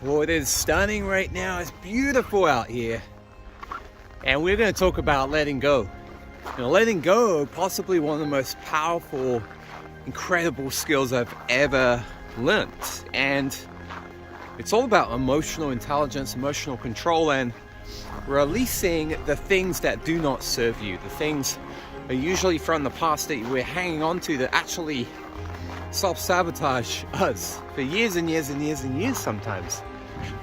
Well, it is stunning right now. It's beautiful out here. And we're going to talk about letting go. Letting go, possibly one of the most powerful, incredible skills I've ever learnt. And it's all about emotional intelligence, emotional control, and releasing the things that do not serve you. The things are usually from the past that we're hanging on to that actually self-sabotage us for years and years and years and years sometimes.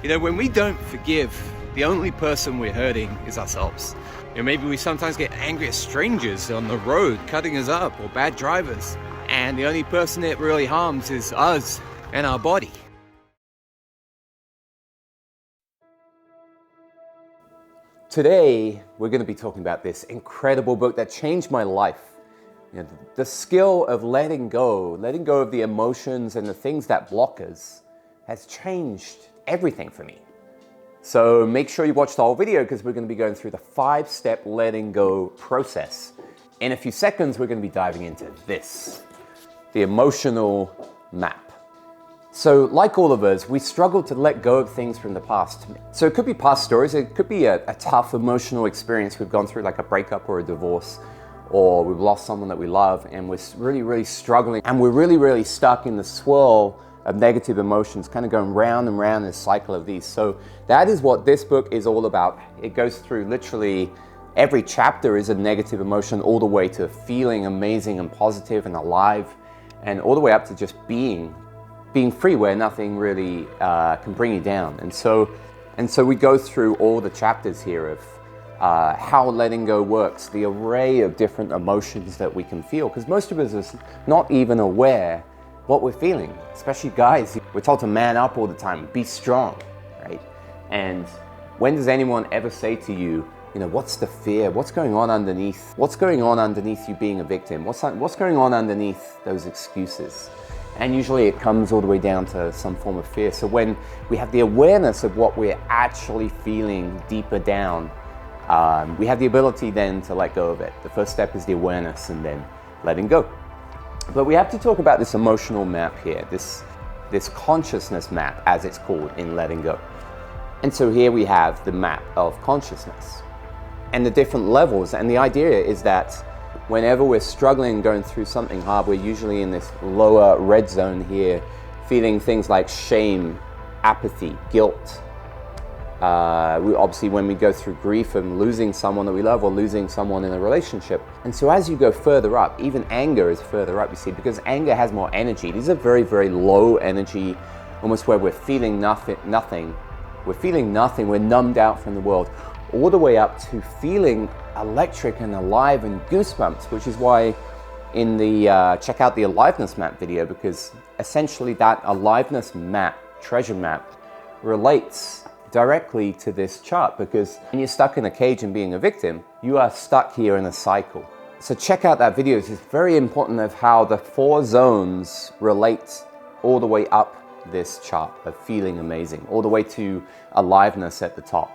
When we don't forgive, the only person we're hurting is ourselves. Maybe we sometimes get angry at strangers on the road cutting us up, or bad drivers, and the only person it really harms is us and our body. Today, we're going to be talking about this incredible book that changed my life. The skill of letting go of the emotions and the things that block us has changed everything for me. So make sure you watch the whole video, because we're going to be going through the 5-step letting go process. In a few seconds, we're going to be diving into this, the emotional map. So like all of us, we struggle to let go of things from the past. So it could be past stories, it could be a tough emotional experience we've gone through, like a breakup or a divorce, or we've lost someone that we love and we're really, really struggling, and we're really, really stuck in the swirl of negative emotions, kind of going round and round in a cycle of these. So that is what this book is all about. It goes through literally every chapter is a negative emotion, all the way to feeling amazing and positive and alive, and all the way up to just being free, where nothing really can bring you down. And so we go through all the chapters here of how letting go works, the array of different emotions that we can feel, because most of us are not even aware what we're feeling, especially guys. We're told to man up all the time, be strong, right? And when does anyone ever say to you, what's the fear? What's going on underneath? What's going on underneath you being a victim? What's going on underneath those excuses? And usually it comes all the way down to some form of fear. So when we have the awareness of what we're actually feeling deeper down, we have the ability then to let go of it. The first step is the awareness, and then letting go. But we have to talk about this emotional map here, this consciousness map, as it's called in letting go. And so here we have the map of consciousness and the different levels. And the idea is that whenever we're struggling, going through something hard, we're usually in this lower red zone here, feeling things like shame, apathy, guilt. Obviously, when we go through grief and losing someone that we love, or losing someone in a relationship. And so as you go further up, even anger is further up, you see, because anger has more energy. These are very, very low energy, almost where we're feeling nothing. We're feeling nothing, we're numbed out from the world, all the way up to feeling electric and alive and goosebumps, which is why in the check out the aliveness map video, because essentially that aliveness map, treasure map, relates directly to this chart. Because when you're stuck in a cage and being a victim, you are stuck here in a cycle. So check out that video. It's very important of how the 4 zones relate all the way up this chart of feeling amazing, all the way to aliveness at the top.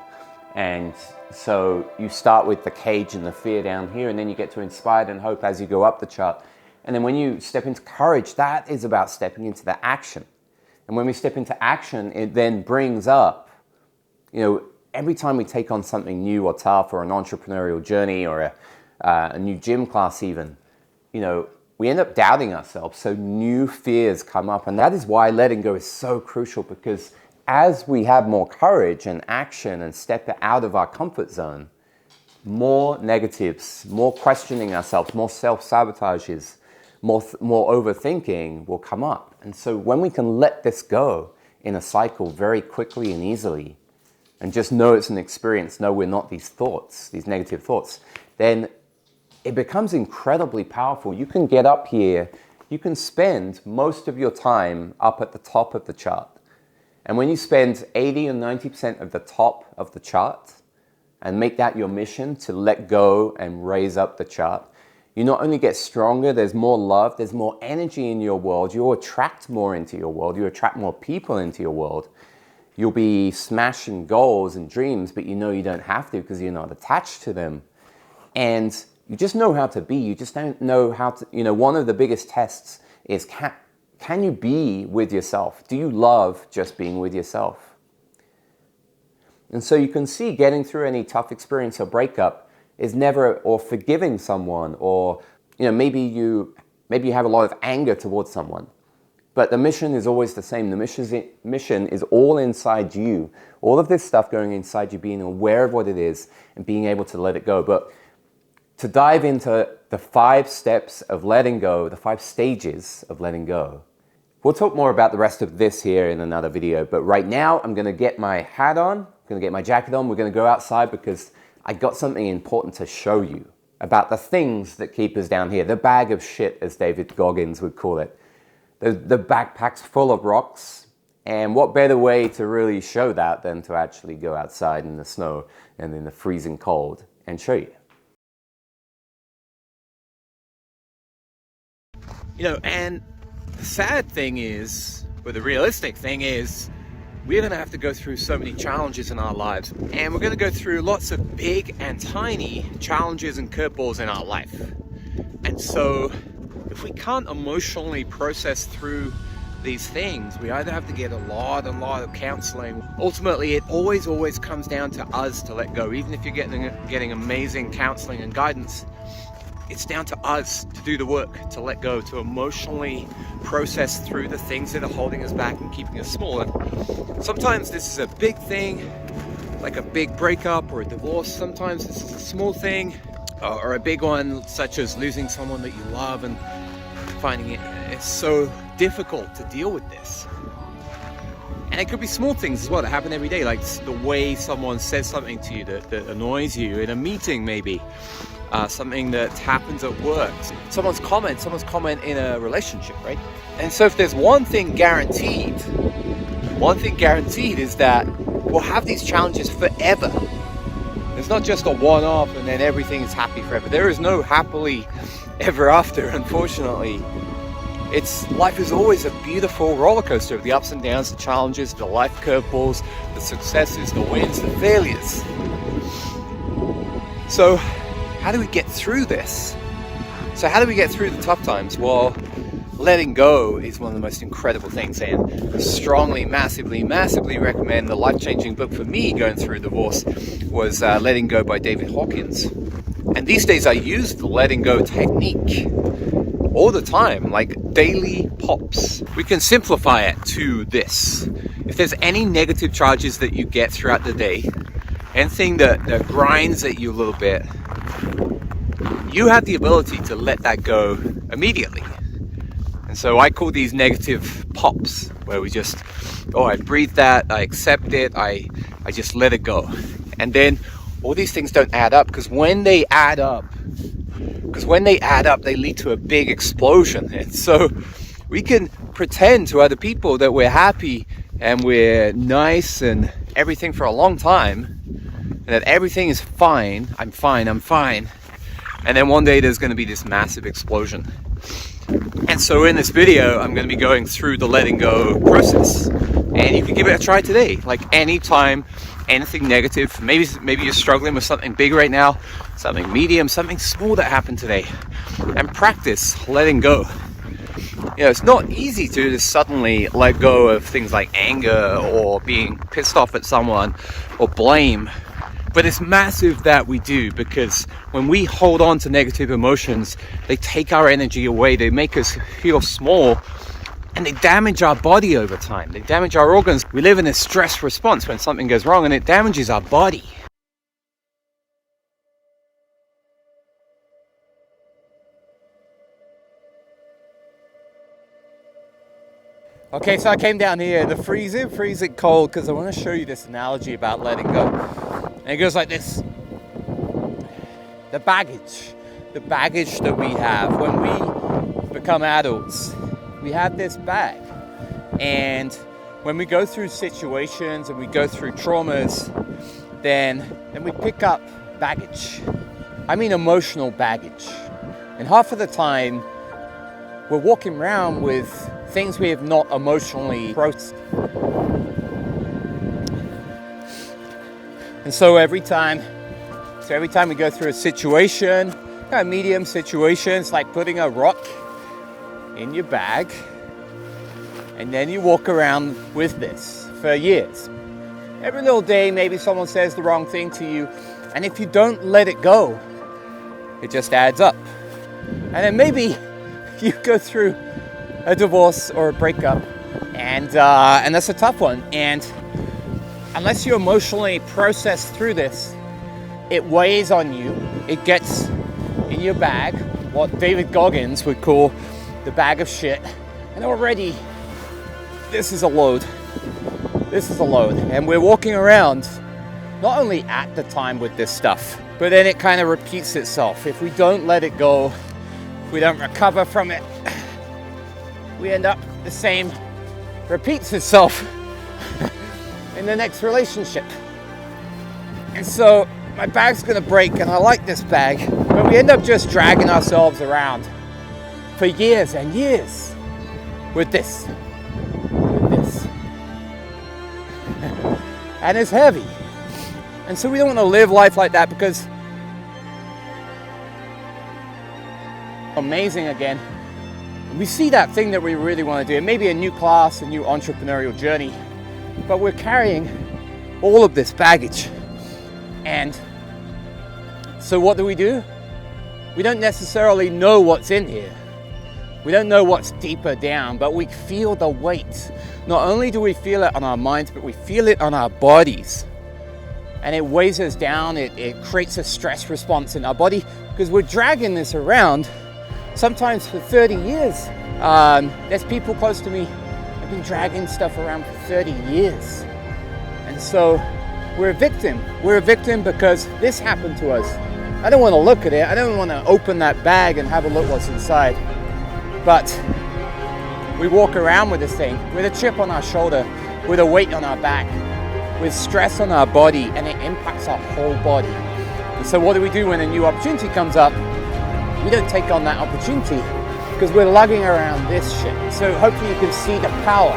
And so you start with the cage and the fear down here, and then you get to inspired and hope as you go up the chart. And then when you step into courage, that is about stepping into the action. And when we step into action, it then brings up, every time we take on something new or tough, or an entrepreneurial journey, or a new gym class even, we end up doubting ourselves. So new fears come up. And that is why letting go is so crucial, because as we have more courage and action and step out of our comfort zone, more negatives, more questioning ourselves, more self-sabotages, more overthinking will come up. And so when we can let this go in a cycle very quickly and easily, and just know it's an experience, know we're not these thoughts, these negative thoughts, then it becomes incredibly powerful. You can get up here, you can spend most of your time up at the top of the chart. And when you spend 80 or 90% of the top of the chart and make that your mission to let go and raise up the chart, you not only get stronger, there's more love, there's more energy in your world, you attract more into your world, you attract more people into your world. You'll be smashing goals and dreams, but you don't have to, because you're not attached to them. And you just know how to be, you just don't know how to, one of the biggest tests is can you be with yourself? Do you love just being with yourself? And so you can see getting through any tough experience or breakup is never, or forgiving someone, or maybe you have a lot of anger towards someone. But the mission is always the same. The mission is all inside you. All of this stuff going inside you, being aware of what it is and being able to let it go. But to dive into the 5 steps of letting go, the 5 stages of letting go. We'll talk more about the rest of this here in another video. But right now, I'm going to get my hat on. I'm going to get my jacket on. We're going to go outside because I got something important to show you about the things that keep us down here. The bag of shit, as David Hawkins would call it. The backpack's full of rocks, and what better way to really show that than to actually go outside in the snow and in the freezing cold and show you. And the sad thing is, or the realistic thing is, we're going to have to go through so many challenges in our lives, and we're going to go through lots of big and tiny challenges and curveballs in our life. And so if we can't emotionally process through these things, we either have to get a lot of counseling. Ultimately, it always comes down to us to let go. Even if you're getting amazing counseling and guidance, it's down to us to do the work, to let go, to emotionally process through the things that are holding us back and keeping us small. And sometimes this is a big thing, like a big breakup or a divorce. Sometimes this is a small thing, or a big one, such as losing someone that you love and finding it's so difficult to deal with this. And it could be small things as well that happen every day, like the way someone says something to you that annoys you in a meeting, maybe something that happens at work, someone's comment in a relationship, right? And so if there's one thing guaranteed is that we'll have these challenges forever. It's not just a one-off and then everything is happy forever. There is no happily ever after, unfortunately. Life is always a beautiful roller coaster of the ups and downs, the challenges, the life curveballs, the successes, the wins, the failures. So how do we get through this? So how do we get through the tough times? Well, letting go is one of the most incredible things, and I strongly, massively recommend. The life-changing book for me going through divorce was Letting Go by David Hawkins. And these days I use the letting go technique all the time, like daily pops. We can simplify it to this. If there's any negative charges that you get throughout the day, anything that grinds at you a little bit, you have the ability to let that go immediately. And so I call these negative pops, where we just, I breathe that, I accept it, I just let it go. And then all these things don't add up, because when they add up, they lead to a big explosion. And so we can pretend to other people that we're happy and we're nice and everything for a long time, and that everything is fine, I'm fine. And then one day there's going to be this massive explosion. And so in this video, I'm going to be going through the letting go process. And you can give it a try today. Like anytime, anything negative, maybe you're struggling with something big right now, something medium, something small that happened today. And practice letting go. It's not easy to just suddenly let go of things like anger or being pissed off at someone or blame. But it's massive that we do, because when we hold on to negative emotions, they take our energy away, they make us feel small, and they damage our body over time. They damage our organs. We live in a stress response when something goes wrong, and it damages our body. Okay, so I came down here, the freezing cold, because I want to show you this analogy about letting go. And it goes like this. The baggage that we have when we become adults, we have this bag. And when we go through situations and we go through traumas, then we pick up baggage. I mean emotional baggage. And half of the time, we're walking around with things we have not emotionally processed. And so every time we go through a situation, kind of medium situation, it's like putting a rock in your bag, and then you walk around with this for years. Every little day, maybe someone says the wrong thing to you, and if you don't let it go, it just adds up. And then maybe you go through a divorce or a breakup, and that's a tough one. And unless you emotionally process through this, it weighs on you. It gets in your bag, what David Hawkins would call the bag of shit. And already, this is a load. This is a load. And we're walking around not only at the time with this stuff, but then it kind of repeats itself. If we don't let it go, if we don't recover from it, we end up the same, repeats itself in the next relationship. And so my bag's gonna break, and I like this bag, but we end up just dragging ourselves around for years and years with this. And it's heavy. And so we don't want to live life like that, because amazing again. We see that thing that we really want to do. It may be a new class, a new entrepreneurial journey, but we're carrying all of this baggage. And so what do? We don't necessarily know what's in here. We don't know what's deeper down, but we feel the weight. Not only do we feel it on our minds, but we feel it on our bodies. And it weighs us down. It creates a stress response in our body, because we're dragging this around sometimes for 30 years. There's people close to me have been dragging stuff around for 30 years. And so we're a victim. We're a victim because this happened to us. I don't want to look at it. I don't want to open that bag and have a look what's inside. But we walk around with this thing, with a chip on our shoulder, with a weight on our back, with stress on our body, and it impacts our whole body. And so what do we do when a new opportunity comes up? We don't take on that opportunity because we're lugging around this shit. So hopefully you can see the power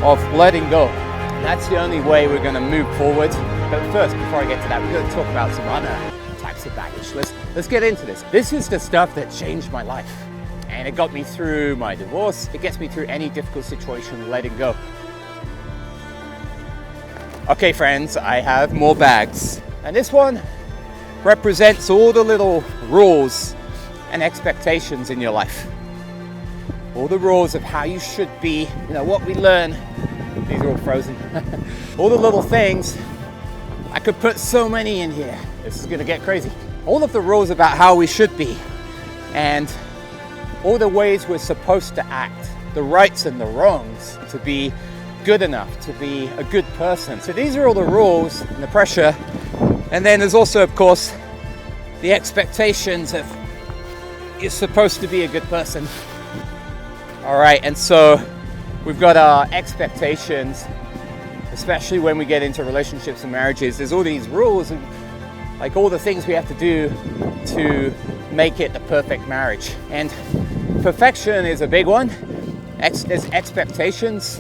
of letting go. That's the only way we're going to move forward. But first, before I get to that, we're going to talk about some other types of baggage. Let's get into this. This is the stuff that changed my life. And it got me through my divorce. It gets me through any difficult situation, letting go. Okay, friends, I have more bags. And this one represents all the little rules and expectations in your life. All the rules of how you should be, what we learn. These are all frozen. All the little things. I could put so many in here. This is gonna get crazy. All of the rules about how we should be, and all the ways we're supposed to act, the rights and the wrongs, to be good enough, to be a good person. So these are all the rules and the pressure. And then there's also, of course, the expectations of you're supposed to be a good person. All right, and so we've got our expectations, especially when we get into relationships and marriages. There's all these rules and like all the things we have to do to make it the perfect marriage. And perfection is a big one. There's expectations.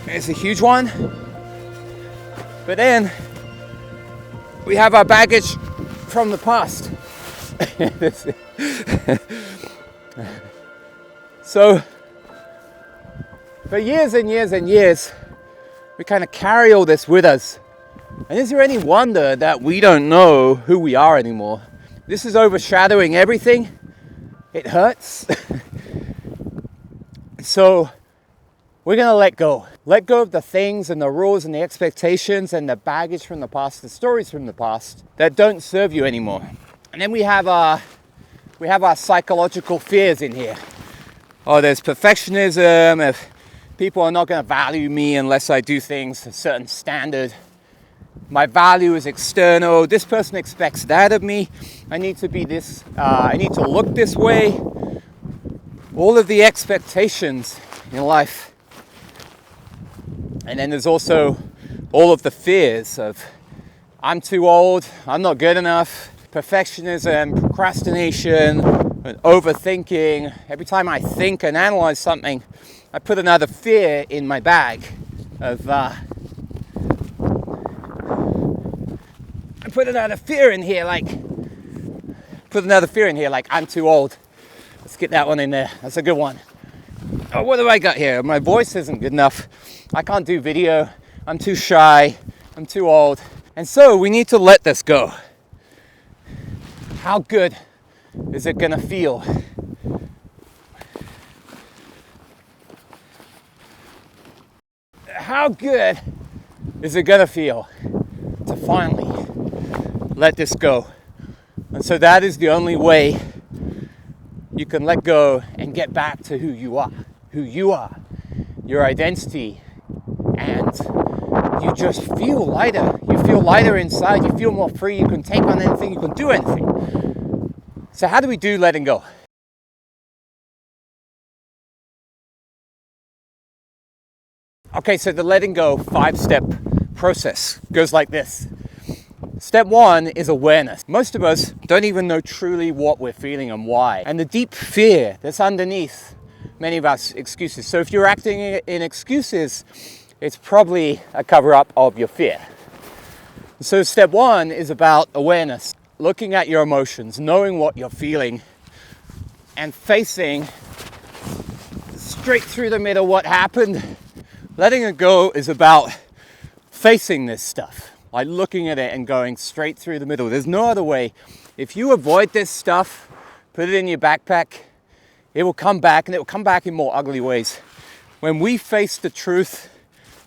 It's a huge one. But then we have our baggage from the past. So for years and years and years, we kind of carry all this with us. And is there any wonder that we don't know who we are anymore? This is overshadowing everything. It hurts. So we're going to let go. Let go of the things and the rules and the expectations and the baggage from the past, the stories from the past that don't serve you anymore. And then we have our psychological fears in here. Oh, there's perfectionism. If people are not going to value me unless I do things to a certain standard. My value is external. This person expects that of me. I need to be this. I need to look this way. All of the expectations in life. And then there's also all of the fears of I'm too old, I'm not good enough, perfectionism, procrastination, and overthinking. Every time I think and analyze something, I put another fear in my bag of I put another fear in here like I'm too old. Let's get that one in there. That's a good one. Oh, what have I got here? My voice isn't good enough. I can't do video. I'm too shy, I'm too old. And so we need to let this go. How good is it gonna feel? How good is it gonna feel to finally let this go? And so that is the only way you can let go and get back to who you are, your identity, and you just feel lighter. You feel lighter inside, you feel more free, you can take on anything, you can do anything. So how do we do letting go? Okay, so the letting go 5-step process goes like this. Step 1 is awareness. Most of us don't even know truly what we're feeling and why. And the deep fear that's underneath many of our excuses. So if you're acting in excuses, it's probably a cover-up of your fear. So step 1 is about awareness. Looking at your emotions, knowing what you're feeling, and facing straight through the middle what happened. Letting it go is about facing this stuff. Like looking at it and going straight through the middle. There's no other way. If you avoid this stuff, put it in your backpack, it will come back, and it will come back in more ugly ways. When we face the truth,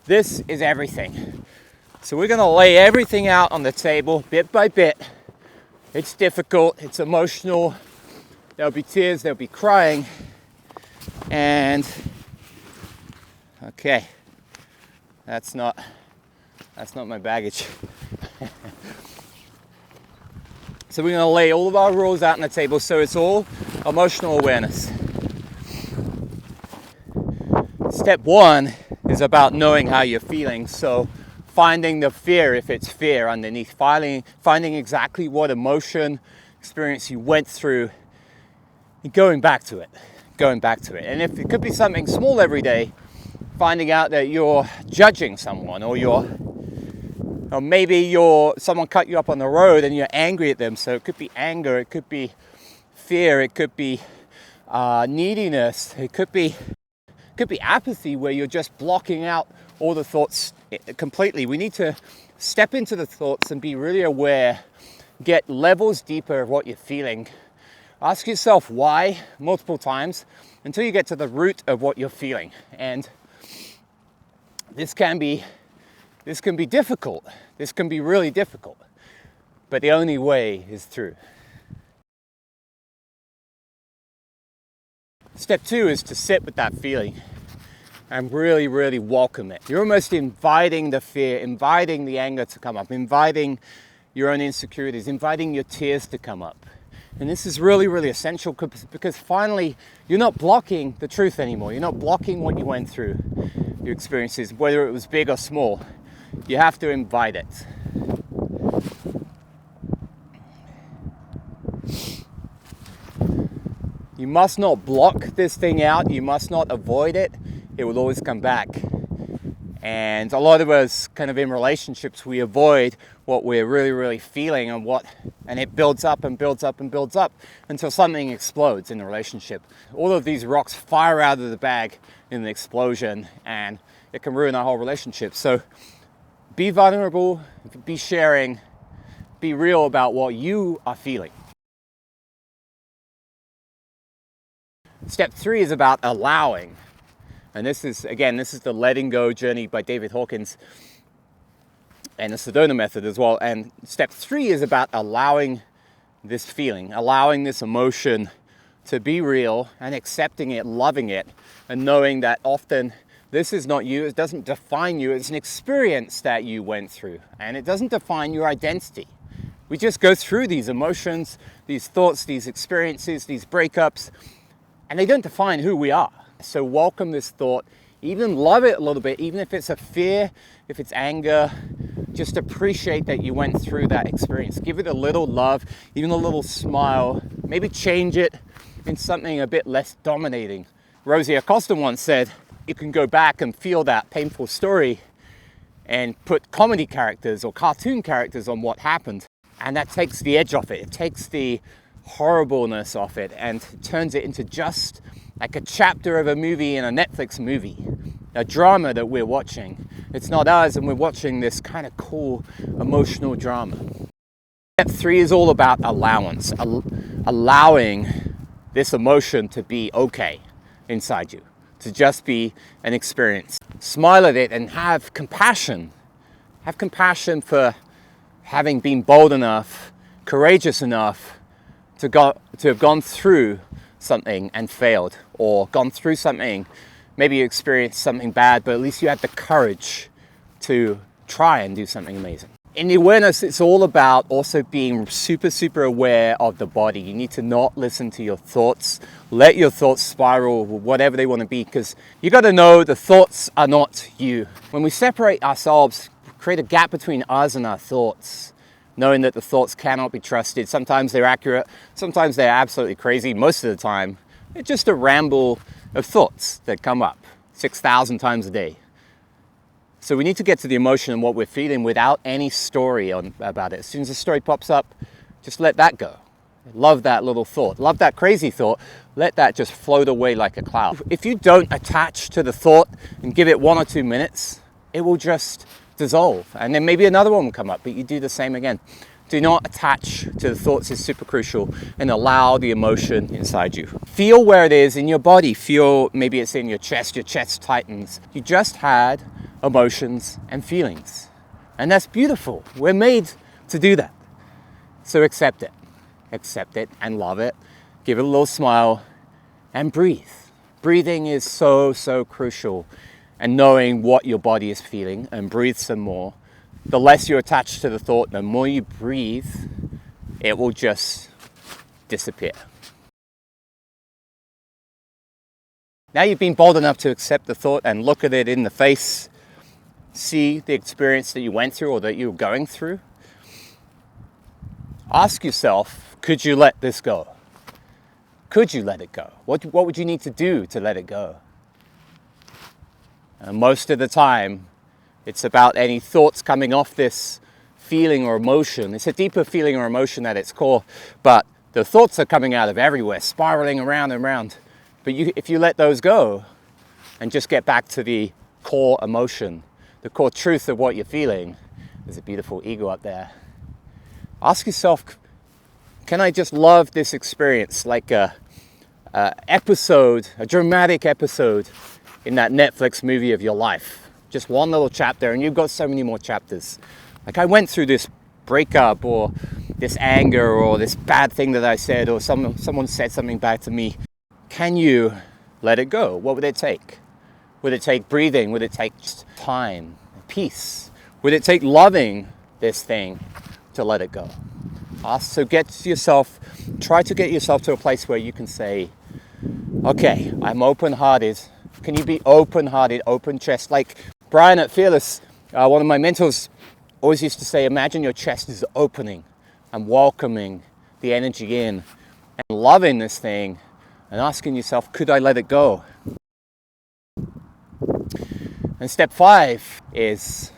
this is everything. So we're gonna lay everything out on the table, bit by bit. It's difficult, it's emotional. There'll be tears, there'll be crying. And, okay, that's not my baggage. So we're going to lay all of our rules out on the table, so it's all emotional awareness. Step 1 is about knowing how you're feeling, so finding the fear, if it's fear underneath, finding exactly what emotion, experience you went through, and going back to it. And if it could be something small every day, finding out that you're judging someone, or maybe someone cut you up on the road and you're angry at them. So it could be anger, it could be fear, it could be neediness, it could be apathy, where you're just blocking out all the thoughts completely. We need to step into the thoughts and be really aware, get levels deeper of what you're feeling. Ask yourself why multiple times until you get to the root of what you're feeling. And this can be difficult. This can be really difficult. But the only way is through. Step 2 is to sit with that feeling and really, really welcome it. You're almost inviting the fear, inviting the anger to come up, inviting your own insecurities, inviting your tears to come up. And this is really, really essential because finally you're not blocking the truth anymore. You're not blocking what you went through, your experiences, whether it was big or small. You have to invite it. You must not block this thing out. You must not avoid it. It will always come back. And a lot of us kind of in relationships, we avoid what we're really, really feeling and it builds up and builds up and builds up until something explodes in the relationship. All of these rocks fire out of the bag in an explosion and it can ruin our whole relationship. So be vulnerable, be sharing, be real about what you are feeling. Step 3 is about allowing. And this is the letting go journey by David Hawkins and the Sedona method as well. And step 3 is about allowing this feeling, allowing this emotion to be real and accepting it, loving it, and knowing that often this is not you, it doesn't define you, it's an experience that you went through, and it doesn't define your identity. We just go through these emotions, these thoughts, these experiences, these breakups, and they don't define who we are. So welcome this thought, even love it a little bit, even if it's a fear, if it's anger, just appreciate that you went through that experience. Give it a little love, even a little smile, maybe change it in something a bit less dominating. Rosie Acosta once said, you can go back and feel that painful story and put comedy characters or cartoon characters on what happened. And that takes the edge off it. It takes the horribleness off it and turns it into just like a chapter of a movie in a Netflix movie. a drama that we're watching. It's not us, and we're watching this kind of cool emotional drama. Step 3 is all about allowance, allowing this emotion to be okay inside you, to just be an experience. Smile at it and have compassion. Have compassion for having been bold enough, courageous enough to have gone through something and failed, or gone through something, maybe you experienced something bad, but at least you had the courage to try and do something amazing. In the awareness, it's all about also being super aware of the body. You need to not listen to your thoughts. Let your thoughts spiral, whatever they want to be, because you got to know the thoughts are not you. When we separate ourselves, create a gap between us and our thoughts, knowing that the thoughts cannot be trusted. Sometimes they're accurate, sometimes they're absolutely crazy. Most of the time, it's just a ramble of thoughts that come up 6,000 times a day. So we need to get to the emotion and what we're feeling without any story about it. As soon as the story pops up, just let that go. Love that little thought. Love that crazy thought. Let that just float away like a cloud. If you don't attach to the thought and give it 1 or 2 minutes, it will just dissolve. And then maybe another one will come up, but you do the same again. Do not attach to the thoughts is super crucial, and allow the emotion inside you. Feel where it is in your body. Feel, maybe it's in your chest tightens. You just had emotions and feelings. And that's beautiful. We're made to do that. So accept it. Accept it and love it. Give it a little smile and breathe. Breathing is so crucial. And knowing what your body is feeling, and breathe some more. The less you're attached to the thought, the more you breathe, it will just disappear. Now you've been bold enough to accept the thought and look at it in the face. See the experience that you went through or that you're going through. Ask yourself, could you let this go? Could you let it go? What would you need to do to let it go? And most of the time, it's about any thoughts coming off this feeling or emotion. It's a deeper feeling or emotion at its core, but the thoughts are coming out of everywhere, spiraling around and around. But if you let those go and just get back to the core emotion, the core truth of what you're feeling, there's a beautiful ego up there. Ask yourself, can I just love this experience like a dramatic episode in that Netflix movie of your life? Just one little chapter, and you've got so many more chapters. Like, I went through this breakup, or this anger, or this bad thing that I said, or someone said something bad to me. Can you let it go? What would it take? Would it take breathing? Would it take time, peace? Would it take loving this thing to let it go? So try to get yourself to a place where you can say, okay, I'm open-hearted. Can you be open-hearted, open chest? Like Brian at Fearless, one of my mentors, always used to say, imagine your chest is opening and welcoming the energy in and loving this thing and asking yourself, could I let it go? And step 5 is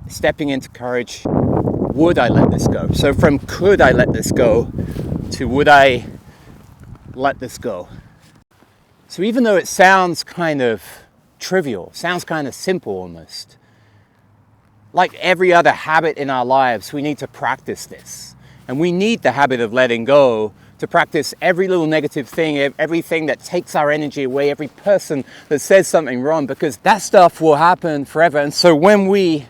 stepping into courage. Would I let this go? So from could I let this go to would I let this go? So even though it sounds kind of trivial, sounds kind of simple almost, like every other habit in our lives, we need to practice this. And we need the habit of letting go to practice every little negative thing, everything that takes our energy away, every person that says something wrong, because that stuff will happen forever. And so when we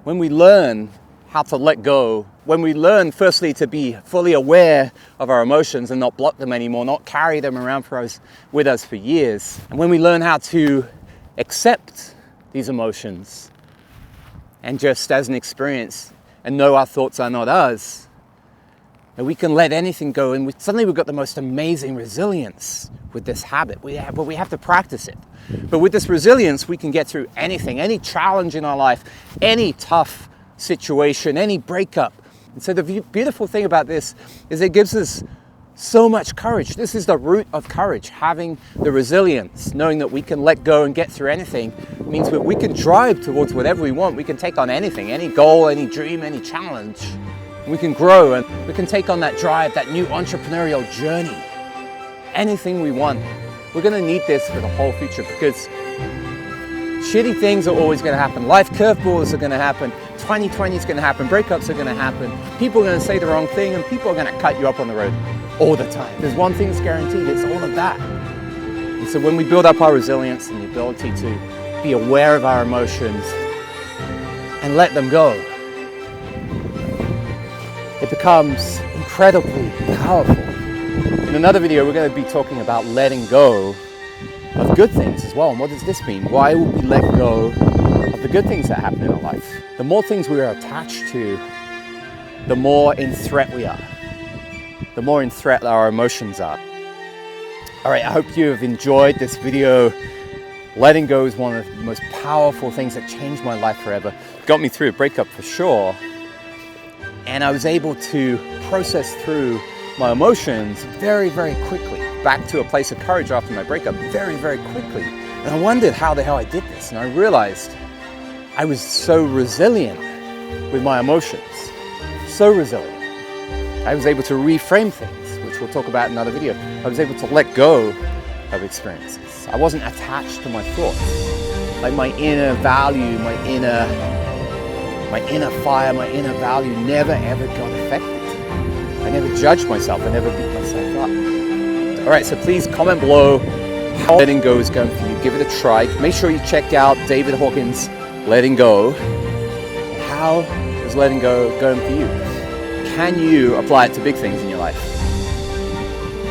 learn how to let go, when we learn firstly to be fully aware of our emotions and not block them anymore, not carry them around with us for years, and when we learn how to accept these emotions and just as an experience and know our thoughts are not us, and we can let anything go, and suddenly we've got the most amazing resilience with this habit. But we have to practice it. But with this resilience, we can get through anything, any challenge in our life, any tough situation, any breakup. And so the beautiful thing about this is it gives us so much courage. This is the root of courage, having the resilience, knowing that we can let go and get through anything. It means that we can drive towards whatever we want. We can take on anything, any goal, any dream, any challenge. We can grow and we can take on that drive, that new entrepreneurial journey. Anything we want. We're going to need this for the whole future, because Shitty things are always going to happen. Life curveballs are going to happen. 2020 is going to happen. Breakups are going to happen. People are going to say the wrong thing, and people are going to cut you up on the road all the time. There's one thing that's guaranteed. It's all of that. And so when we build up our resilience and the ability to be aware of our emotions and let them go, it becomes incredibly powerful. In another video, we're going to be talking about letting go of good things as well. And what does this mean? Why would we let go of the good things that happen in our life? The more things we are attached to, the more in threat we are. The more in threat our emotions are. All right, I hope you have enjoyed this video. Letting go is one of the most powerful things that changed my life forever. Got me through a breakup for sure. And I was able to process through my emotions very, very quickly. Back to a place of courage after my breakup very, very quickly. And I wondered how the hell I did this. And I realized I was so resilient with my emotions. So resilient. I was able to reframe things, which we'll talk about in another video. I was able to let go of experiences. I wasn't attached to my thoughts. Like my inner value, my inner fire, my inner value never ever got affected. I never judged myself. I never beat myself up. All right, so please comment below how letting go is going for you. Give it a try. Make sure you check out David Hawkins' Letting Go. How is letting go going for you? Can you apply it to big things in your life?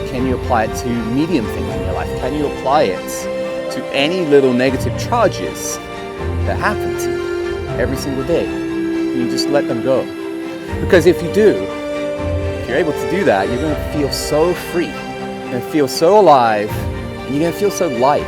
Can you apply it to medium things in your life? Can you apply it to any little negative charges that happen to you every single day? Can you just let them go? Because if you do, if you're able to do that, you're going to feel so free. You're going to feel so alive, and you're going to feel so light.